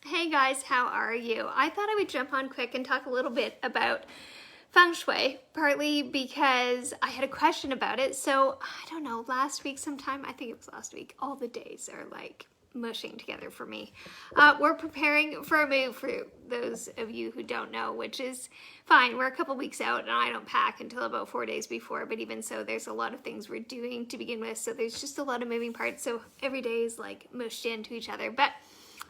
Hey guys, how are you? I thought I would jump on quick and talk a little bit about Feng Shui, partly because I had a question about it. So, I don't know, last week sometime, I think it was last week, all the days are like mushing together for me. We're preparing for a move, for those of you who don't know, which is fine. We're a couple weeks out and I don't pack until about 4 days before, but even so, there's a lot of things we're doing to begin with. So there's just a lot of moving parts. So every day is like mushed into each other. But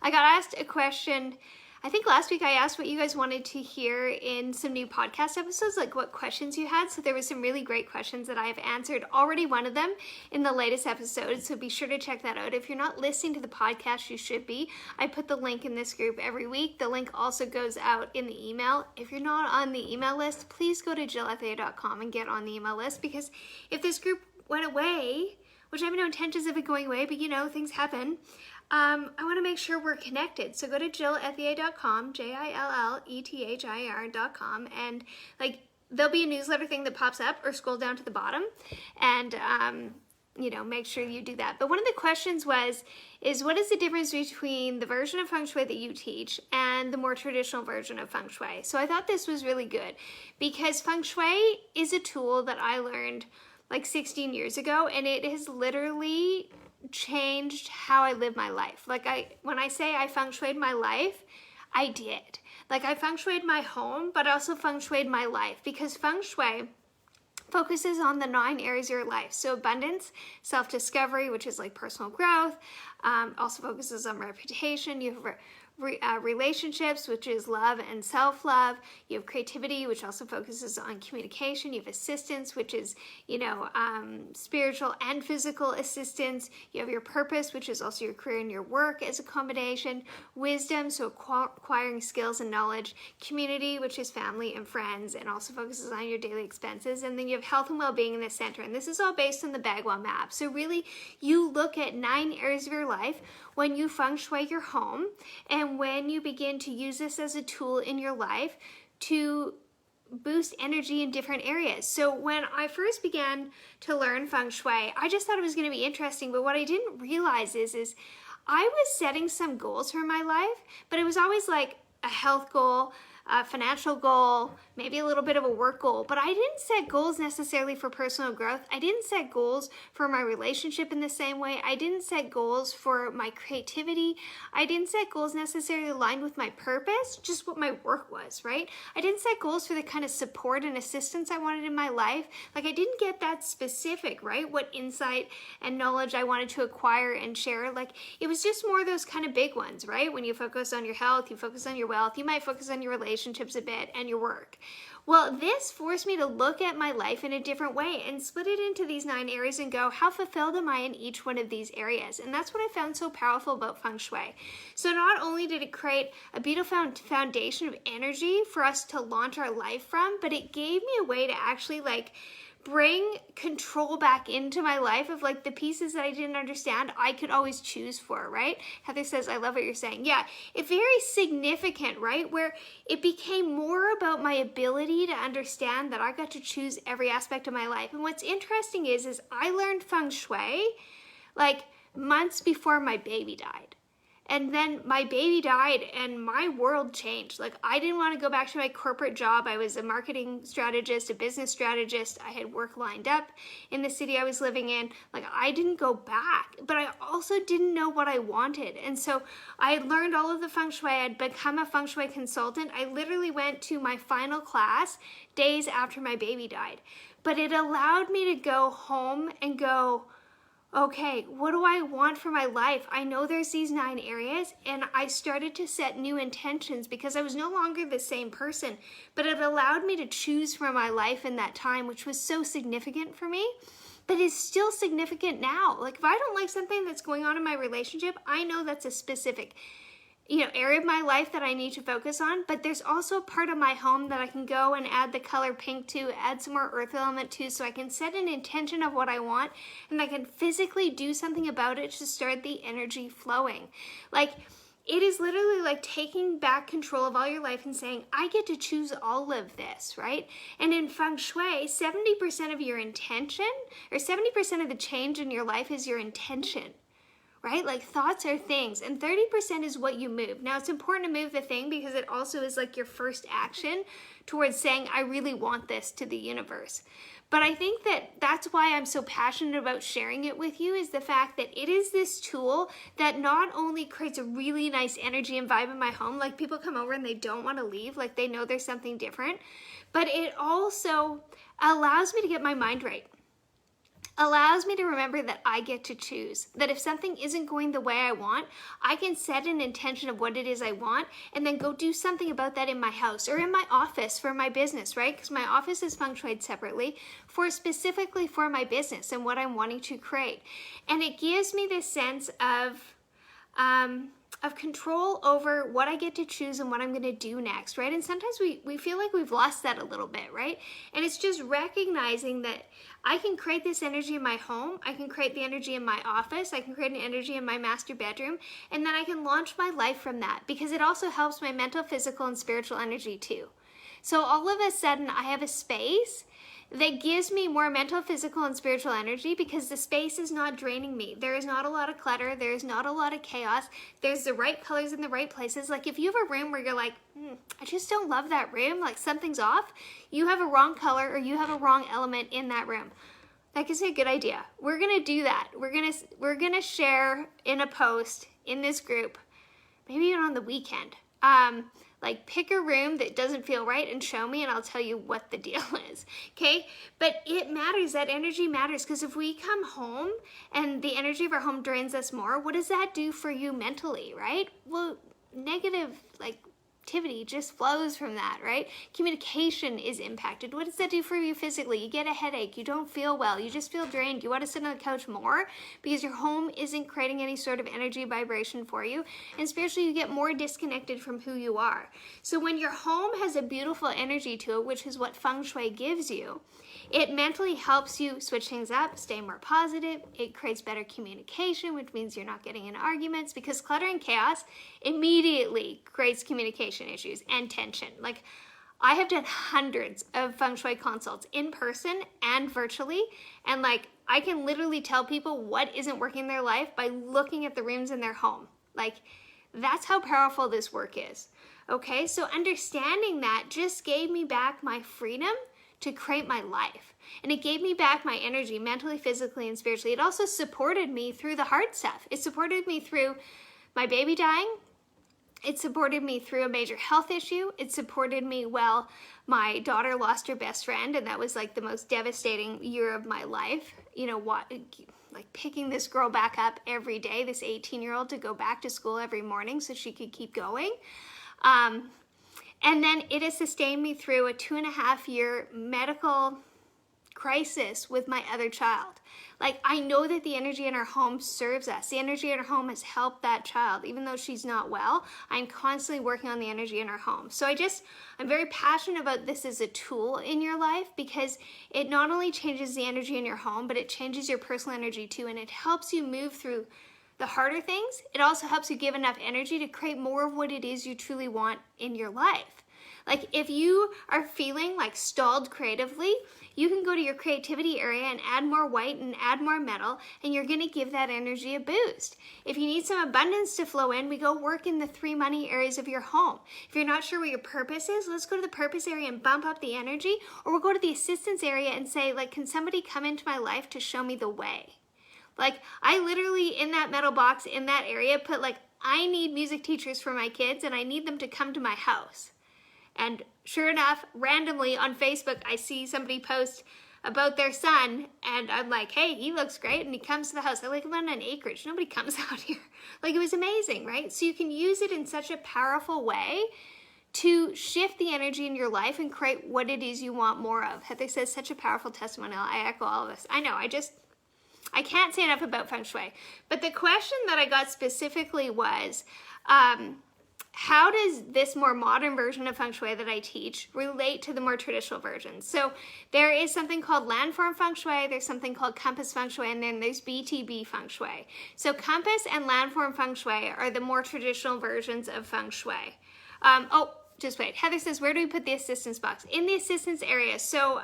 I got asked a question. I think last week I asked what you guys wanted to hear in some new podcast episodes, like what questions you had. So there was some really great questions that I have answered already, one of them in the latest episode. So be sure to check that out. If you're not listening to the podcast, you should be. I put the link in this group every week. The link also goes out in the email. If you're not on the email list, please go to jillethea.com and get on the email list, because if this group went away, which I have no intentions of it going away, but you know, things happen. I want to make sure we're connected. So go to jillethea.com, jillethir.com, and like there'll be a newsletter thing that pops up, or scroll down to the bottom and make sure you do that. But one of the questions is what is the difference between the version of Feng Shui that you teach and the more traditional version of Feng Shui? So I thought this was really good, because Feng Shui is a tool that I learned like 16 years ago, and it has literally changed how I live my life. Like when I say I Feng Shuied my life, I did. Like I Feng Shuied my home, but also Feng Shuied my life, because Feng Shui focuses on the 9 areas of your life. So abundance, self-discovery, which is like personal growth, also focuses on reputation. You have relationships, which is love and self-love. You have creativity, which also focuses on communication. You have assistance, which is, spiritual and physical assistance. You have your purpose, which is also your career and your work as a combination. Wisdom, so acquiring skills and knowledge. Community, which is family and friends, and also focuses on your daily expenses. And then you have health and well-being in the center. And this is all based on the Bagua map. So really, you look at 9 areas of your life when you Feng Shui your home, and when you begin to use this as a tool in your life to boost energy in different areas. So when I first began to learn Feng Shui, I just thought it was going to be interesting, but what I didn't realize is I was setting some goals for my life, but it was always like a health goal, a financial goal, maybe a little bit of a work goal, but I didn't set goals necessarily for personal growth. I didn't set goals for my relationship in the same way. I didn't set goals for my creativity. I didn't set goals necessarily aligned with my purpose, just what my work was, right? I didn't set goals for the kind of support and assistance I wanted in my life. Like I didn't get that specific, right? What insight and knowledge I wanted to acquire and share. Like it was just more of those kind of big ones, right? When you focus on your health, you focus on your wealth, you might focus on your relationships a bit, and your work. Well, this forced me to look at my life in a different way and split it into these 9 areas and go, how fulfilled am I in each one of these areas? And that's what I found so powerful about Feng Shui. So not only did it create a beautiful foundation of energy for us to launch our life from, but it gave me a way to actually bring control back into my life of like the pieces that I didn't understand I could always choose for, right? Heather says, I love what you're saying. Yeah, it's very significant, right? Where it became more about my ability to understand that I got to choose every aspect of my life. And what's interesting is I learned Feng Shui like months before my baby died. And then my baby died and my world changed. Like I didn't want to go back to my corporate job. I was a marketing strategist, a business strategist. I had work lined up in the city I was living in. Like I didn't go back, but I also didn't know what I wanted. And so I had learned all of the Feng Shui. I had become a Feng Shui consultant. I literally went to my final class days after my baby died. But it allowed me to go home and go, okay, what do I want for my life? I know there's these 9 areas, and I started to set new intentions because I was no longer the same person, but it allowed me to choose from my life in that time, which was so significant for me, but is still significant now. Like if I don't like something that's going on in my relationship, I know that's a specific area of my life that I need to focus on, but there's also a part of my home that I can go and add the color pink to, add some more earth element to, so I can set an intention of what I want, and I can physically do something about it to start the energy flowing. Like, it is literally like taking back control of all your life and saying, I get to choose all of this, right? And in Feng Shui, 70% of your intention, or 70% of the change in your life is your intention. right? Like thoughts are things, and 30% is what you move. Now it's important to move the thing because it also is like your first action towards saying, I really want this to the universe. But I think that that's why I'm so passionate about sharing it with you, is the fact that it is this tool that not only creates a really nice energy and vibe in my home, like people come over and they don't want to leave, like they know there's something different, but it also allows me to get my mind right. Allows me to remember that I get to choose, that if something isn't going the way I want, I can set an intention of what it is I want and then go do something about that in my house or in my office for my business, right? Because my office is feng shuied separately specifically for my business and what I'm wanting to create. And it gives me this sense of control over what I get to choose and what I'm going to do next, right? And sometimes we feel like we've lost that a little bit, right? And it's just recognizing that I can create this energy in my home, I can create the energy in my office, I can create an energy in my master bedroom, and then I can launch my life from that, because it also helps my mental, physical, and spiritual energy too. So all of a sudden I have a space that gives me more mental, physical, and spiritual energy because the space is not draining me. There is not a lot of clutter. There is not a lot of chaos. There's the right colors in the right places. Like if you have a room where you're like, I just don't love that room, like something's off, you have a wrong color or you have a wrong element in that room. That gives me a good idea. We're gonna do that. We're gonna share in a post in this group, maybe even on the weekend. Like pick a room that doesn't feel right and show me and I'll tell you what the deal is, okay? But it matters, that energy matters, because if we come home and the energy of our home drains us more, what does that do for you mentally, right? Well, negative activity just flows from that, right? Communication is impacted. What does that do for you physically? You get a headache, you don't feel well, you just feel drained, you want to sit on the couch more because your home isn't creating any sort of energy vibration for you, and spiritually you get more disconnected from who you are. So when your home has a beautiful energy to it, which is what Feng Shui gives you, it mentally helps you switch things up, stay more positive. It creates better communication, which means you're not getting in arguments, because clutter and chaos immediately creates communication issues and tension. Like I have done hundreds of Feng Shui consults in person and virtually, and like I can literally tell people what isn't working in their life by looking at the rooms in their home. Like that's how powerful this work is. Okay, so understanding that just gave me back my freedom to create my life. And it gave me back my energy mentally, physically, and spiritually. It also supported me through the hard stuff. It supported me through my baby dying. It supported me through a major health issue. It supported me while my daughter lost her best friend, and that was like the most devastating year of my life. You know what? Like picking this girl back up every day, this 18-year-old, to go back to school every morning so she could keep going. And then it has sustained me through a 2.5-year medical crisis with my other child. Like I know that the energy in our home serves us. The energy in our home has helped that child. Even though she's not well, I'm constantly working on the energy in our home. So I'm very passionate about this as a tool in your life, because it not only changes the energy in your home, but it changes your personal energy too. And it helps you move through the harder things. It also helps you give enough energy to create more of what it is you truly want in your life. Like if you are feeling like stalled creatively, you can go to your creativity area and add more white and add more metal, and you're going to give that energy a boost. If you need some abundance to flow in, we go work in the 3 money areas of your home. If you're not sure what your purpose is, let's go to the purpose area and bump up the energy, or we'll go to the assistance area and say, like, can somebody come into my life to show me the way? Like I literally in that metal box in that area put like, I need music teachers for my kids and I need them to come to my house. And sure enough, randomly on Facebook, I see somebody post about their son and I'm like, hey, he looks great. And he comes to the house. I live on an acreage. Nobody comes out here. Like it was amazing, right? So you can use it in such a powerful way to shift the energy in your life and create what it is you want more of. Heather says such a powerful testimonial. I echo all of this. I know, I can't say enough about Feng Shui. But the question that I got specifically was, how does this more modern version of Feng Shui that I teach relate to the more traditional versions? So there is something called landform Feng Shui, there's something called compass Feng Shui, and then there's BTB Feng Shui. So compass and landform Feng Shui are the more traditional versions of Feng Shui. Just wait. Heather says, where do we put the assistance box? In the assistance area. So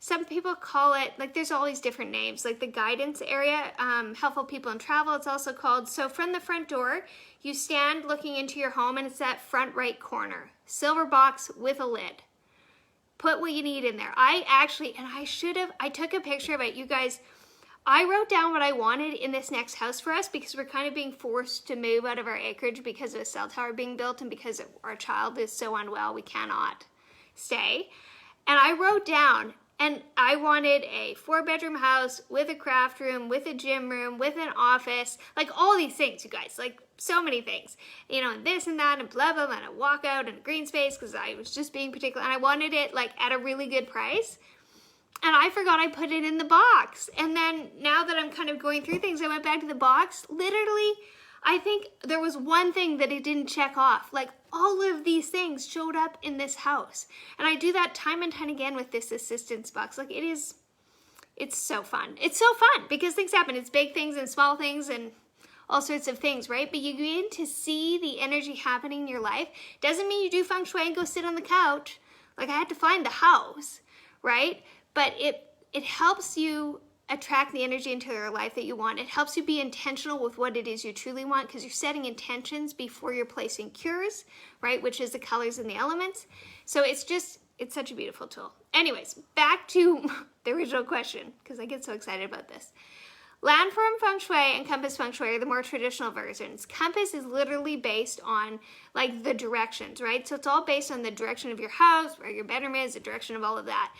Some people call it, like there's all these different names, like the guidance area, helpful people in travel, it's also called. So from the front door, you stand looking into your home and it's that front right corner, silver box with a lid. Put what you need in there. I took a picture of it, you guys. I wrote down what I wanted in this next house for us because we're kind of being forced to move out of our acreage because of a cell tower being built and because our child is so unwell, we cannot stay. And I wrote down, and I wanted a 4-bedroom house with a craft room, with a gym room, with an office, like all these things, you guys, like so many things, you know, and this and that and blah, blah, blah, and a walkout and a green space because I was just being particular, and I wanted it like at a really good price. And I forgot I put it in the box. And then now that I'm kind of going through things, I went back to the box. Literally, I think there was one thing that it didn't check off. Like all of these things showed up in this house. And I do that time and time again with this assistance box. Like it's so fun. It's so fun because things happen. It's big things and small things and all sorts of things, right? But you begin to see the energy happening in your life. Doesn't mean you do Feng Shui and go sit on the couch. Like I had to find the house, right? But it helps you attract the energy into your life that you want. It helps you be intentional with what it is you truly want because you're setting intentions before you're placing cures, right? Which is the colors and the elements. So it's such a beautiful tool. Anyways, back to the original question because I get so excited about this. Landform Feng Shui and Compass Feng Shui are the more traditional versions. Compass is literally based on like the directions, right? So it's all based on the direction of your house, where your bedroom is, the direction of all of that.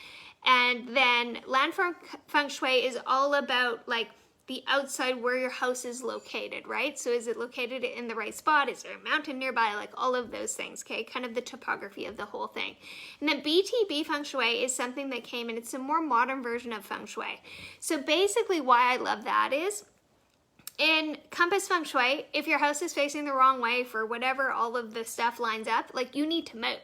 And then Landform Feng Shui is all about like the outside where your house is located, right? So is it located in the right spot? Is there a mountain nearby? Like all of those things, okay? Kind of the topography of the whole thing. And then BTB Feng Shui is something that came and it's a more modern version of Feng Shui. So basically why I love that is in Compass Feng Shui, if your house is facing the wrong way for whatever all of the stuff lines up, like you need to move.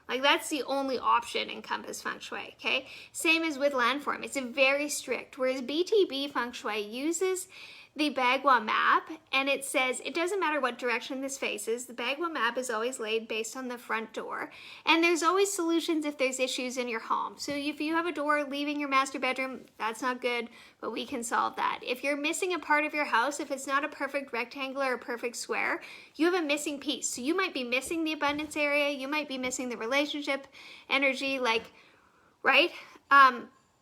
Like that's the only option in Compass Feng Shui, okay? Same as with Landform, it's a very strict, whereas BTB Feng Shui uses the Bagua map and it says it doesn't matter what direction this faces, the Bagua map is always laid based on the front door and there's always solutions if there's issues in your home. So if you have a door leaving your master bedroom, that's not good, but we can solve that. If you're missing a part of your house, if it's not a perfect rectangle or a perfect square, you have a missing piece. So you might be missing the abundance area, you might be missing the relationship energy, like, right?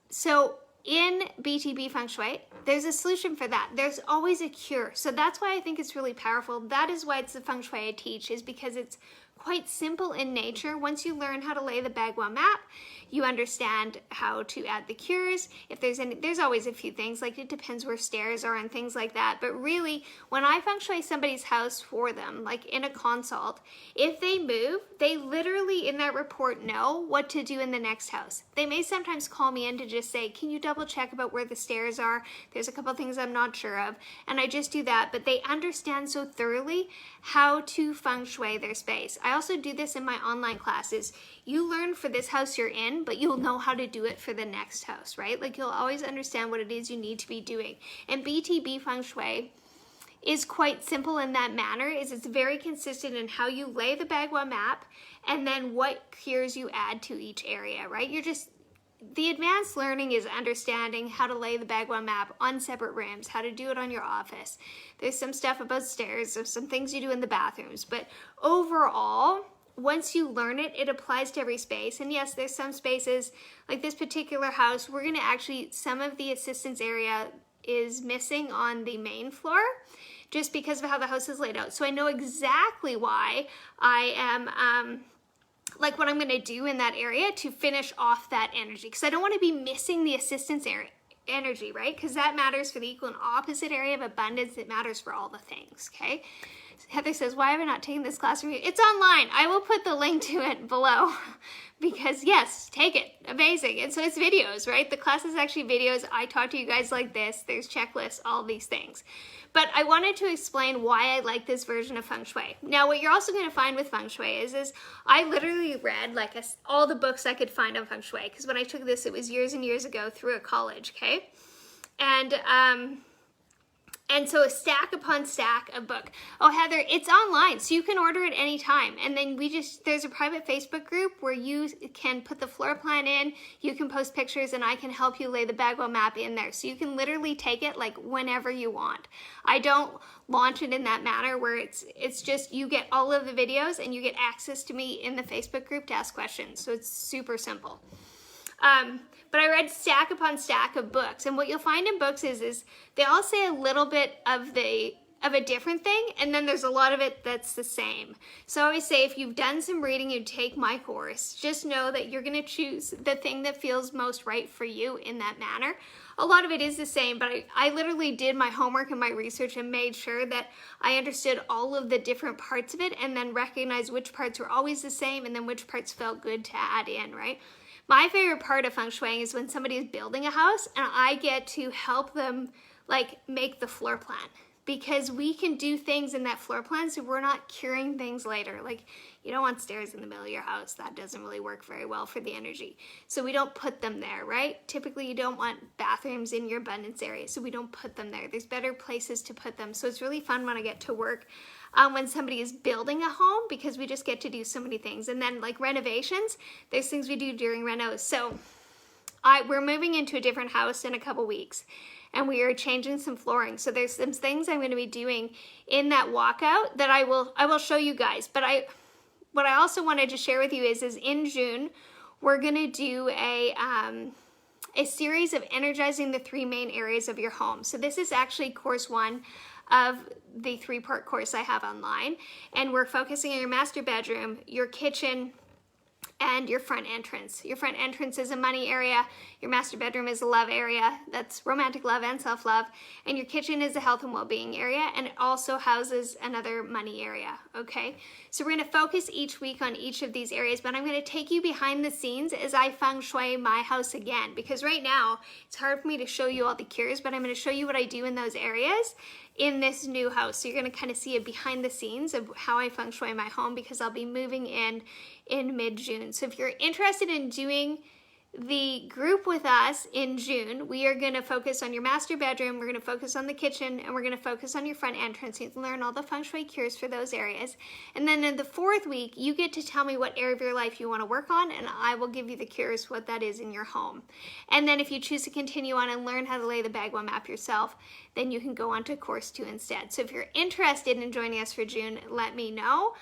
So in BTB Feng Shui, there's a solution for that. There's always a cure. So that's why I think it's really powerful. That is why it's the Feng Shui I teach, is because it's quite simple in nature. Once you learn how to lay the Bagua map, you understand how to add the cures. If there's any, there's always a few things, like it depends where stairs are and things like that. But really, when I Feng Shui somebody's house for them, like in a consult, if they move, they literally in that report know what to do in the next house. They may sometimes call me in to just say, can you double check about where the stairs are? There's a couple things I'm not sure of. And I just do that, but they understand so thoroughly how to Feng Shui their space. I also do this in my online classes. You learn for this house you're in, but you'll know how to do it for the next house, right? Like you'll always understand what it is you need to be doing. And BTB Feng Shui is quite simple in that manner, is it's very consistent in how you lay the Bagua map and then what cures you add to each area, right? The advanced learning is understanding how to lay the Bagua map on separate rooms, how to do it on your office. There's some stuff about stairs, there's some things you do in the bathrooms, but overall, once you learn it, it applies to every space. And yes, there's some spaces, like this particular house, we're gonna actually, some of the assistance area is missing on the main floor, just because of how the house is laid out. So I know exactly why I am, like what I'm gonna do in that area to finish off that energy, because I don't wanna be missing the assistance area energy, right? Because that matters for the equal and opposite area of abundance. It matters for all the things, okay? Heather says, why have I not taken this class from you? It's online. I will put the link to it below because yes, take it. Amazing. And so it's videos, right? The class is actually videos. I talk to you guys like this. There's checklists, all these things. But I wanted to explain why I like this version of Feng Shui. Now, what you're also going to find with Feng Shui is I literally read like all the books I could find on Feng Shui, because when I took this, it was years and years ago through a college, okay? And And so a stack upon stack of book. Oh, Heather, it's online, so you can order it anytime. And then there's a private Facebook group where you can put the floor plan in, you can post pictures, and I can help you lay the Bagwell map in there. So you can literally take it like whenever you want. I don't launch it in that manner where it's just you get all of the videos and you get access to me in the Facebook group to ask questions. So it's super simple. But I read stack upon stack of books, and what you'll find in books is they all say a little bit of a different thing, and then there's a lot of it that's the same. So I always say, if you've done some reading, you take my course, just know that you're going to choose the thing that feels most right for you in that manner. A lot of it is the same, but I literally did my homework and my research and made sure that I understood all of the different parts of it, and then recognized which parts were always the same and then which parts felt good to add in, right? My favorite part of Feng Shui is when somebody is building a house and I get to help them like make the floor plan, because we can do things in that floor plan so we're not curing things later. Like, you don't want stairs in the middle of your house. That doesn't really work very well for the energy. So we don't put them there, right? Typically you don't want bathrooms in your abundance area, so we don't put them there. There's better places to put them. So it's really fun when I get to work when somebody is building a home, because we just get to do so many things. And then like renovations, there's things we do during renos. So we're moving into a different house in a couple weeks, and we are changing some flooring. So there's some things I'm going to be doing in that walkout that I will show you guys. But what I also wanted to share with you is in June, we're going to do a series of energizing the 3 main areas of your home. So this is actually course 1 of the 3-part course I have online, and we're focusing on your master bedroom, your kitchen, and your front entrance. Your front entrance is a money area, your master bedroom is a love area, that's romantic love and self-love, and your kitchen is a health and well-being area, and it also houses another money area, okay? So we're gonna focus each week on each of these areas, but I'm gonna take you behind the scenes as I Feng Shui my house again, because right now, it's hard for me to show you all the cures, but I'm gonna show you what I do in those areas in this new house. So you're gonna kind of see a behind the scenes of how I Feng Shui my home, because I'll be moving in mid-June. So if you're interested in doing the group with us in June, we are gonna focus on your master bedroom, we're gonna focus on the kitchen, and we're gonna focus on your front entrance. You can learn all the Feng Shui cures for those areas. And then in the 4th week, you get to tell me what area of your life you wanna work on, and I will give you the cures, what that is in your home. And then if you choose to continue on and learn how to lay the Bagwell map yourself, then you can go on to course 2 instead. So if you're interested in joining us for June, let me know.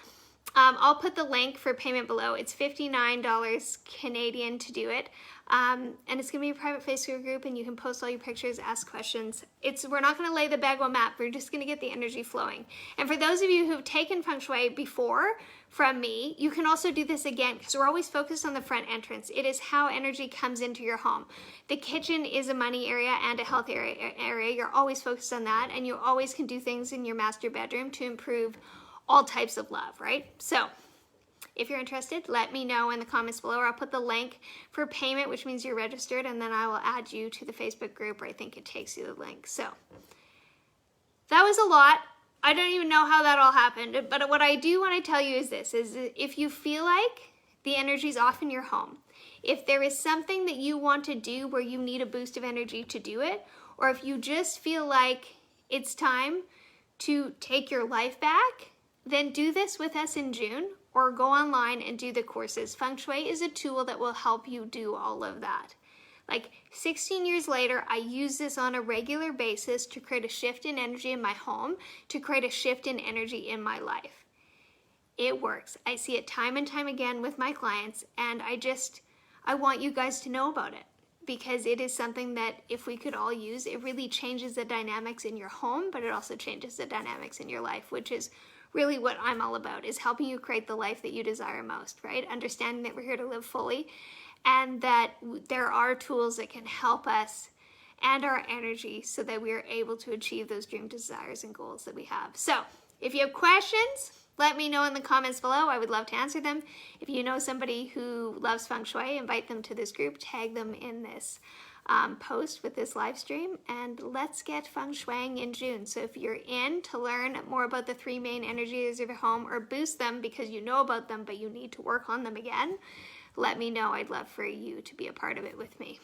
I'll put the link for payment below. It's $59 Canadian to do it. And it's gonna be a private Facebook group, and you can post all your pictures, ask questions. We're not gonna lay the Bagwell map, we're just gonna get the energy flowing. And for those of you who've taken Feng Shui before from me, you can also do this again, because we're always focused on the front entrance. It is how energy comes into your home. The kitchen is a money area and a health area. You're always focused on that, and you always can do things in your master bedroom to improve all types of love, right? So if you're interested, let me know in the comments below, or I'll put the link for payment, which means you're registered, and then I will add you to the Facebook group where I think it takes you the link. So that was a lot. I don't even know how that all happened, but what I do want to tell you is this, is if you feel like the energy's off in your home, if there is something that you want to do where you need a boost of energy to do it, or if you just feel like it's time to take your life back, then do this with us in June, or go online and do the courses. Feng Shui is a tool that will help you do all of that. Like 16 years later, I use this on a regular basis to create a shift in energy in my home, to create a shift in energy in my life. It works. I see it time and time again with my clients, and I want you guys to know about it, because it is something that if we could all use, it really changes the dynamics in your home, but it also changes the dynamics in your life, which is really what I'm all about, is helping you create the life that you desire most, right? Understanding that we're here to live fully, and that there are tools that can help us and our energy so that we are able to achieve those dream desires and goals that we have. So if you have questions, let me know in the comments below. I would love to answer them. If you know somebody who loves Feng Shui, invite them to this group, tag them in this post with this live stream, and let's get Feng Shuiing in June. So if you're in to learn more about the 3 main energies of your home, or boost them because you know about them but you need to work on them again, let me know. I'd love for you to be a part of it with me.